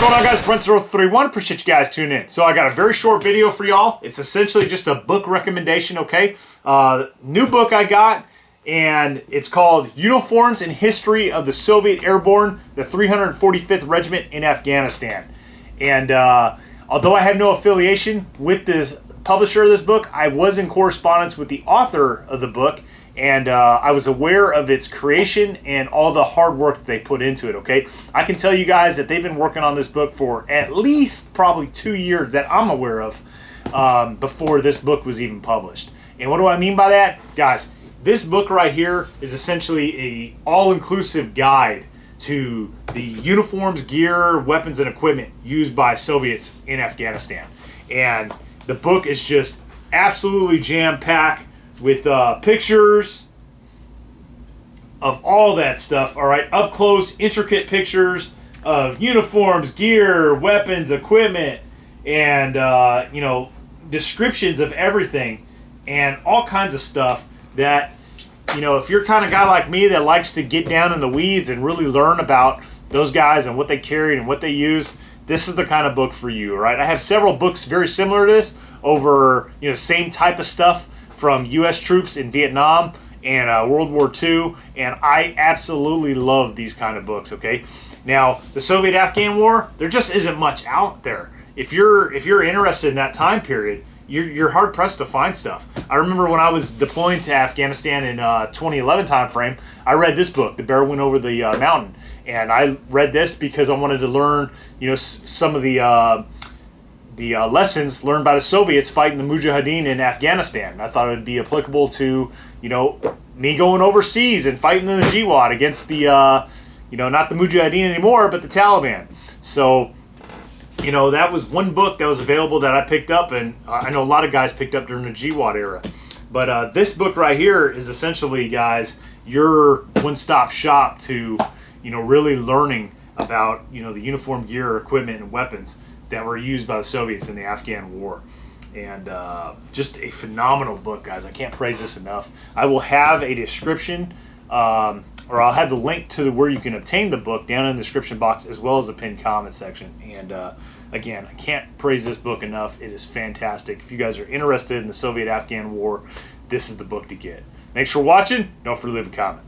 going on, guys? Brent031. Appreciate you guys tuning in. So I got a very short video for y'all. It's essentially just a book recommendation, okay? New book I got, and it's called Uniforms and History of the Soviet Airborne, the 345th Regiment in Afghanistan. And although I have no affiliation with the publisher of this book, I was in correspondence with the author of the book, and I was aware of its creation and all the hard work that they put into it, okay? I can tell you guys that they've been working on this book for at least probably 2 years that I'm aware of before this book was even published. And what do I mean by that? Guys, this book right here is essentially a all-inclusive guide to the uniforms, gear, weapons, and equipment used by Soviets in Afghanistan. And the book is just absolutely jam-packed with pictures of all that stuff, all right? Up close, intricate pictures of uniforms, gear, weapons, equipment, and, you know, descriptions of everything and all kinds of stuff that, you know, if you're kind of guy like me that likes to get down in the weeds and really learn about those guys and what they carried and what they used, this is the kind of book for you, right? I have several books very similar to this over, you know, same type of stuff from U.S. troops in Vietnam and World War II, and I absolutely love these kind of books, okay? Now, the Soviet-Afghan War, there just isn't much out there. If you're interested in that time period, you're hard-pressed to find stuff. I remember when I was deploying to Afghanistan in 2011 time frame, I read this book, The Bear Went Over the Mountain, and I read this because I wanted to learn, you know, some of the lessons learned by the Soviets fighting the Mujahideen in Afghanistan. I thought it would be applicable to, you know, me going overseas and fighting the Jihad against the, you know, not the Mujahideen anymore, but the Taliban. So, you know, that was one book that was available that I picked up, and I know a lot of guys picked up during the Jihad era. But this book right here is essentially, guys, your one-stop shop to, you know, really learning about, you know, the uniform, gear, equipment, and weapons that were used by the Soviets in the Afghan War. And just a phenomenal book, guys. I can't praise this enough. I will have a description, or I'll have the link to where you can obtain the book down in the description box, as well as the pinned comment section. And again, I can't praise this book enough. It is fantastic. If you guys are interested in the Soviet-Afghan War, this is the book to get. Thanks for watching. Don't forget to leave a comment.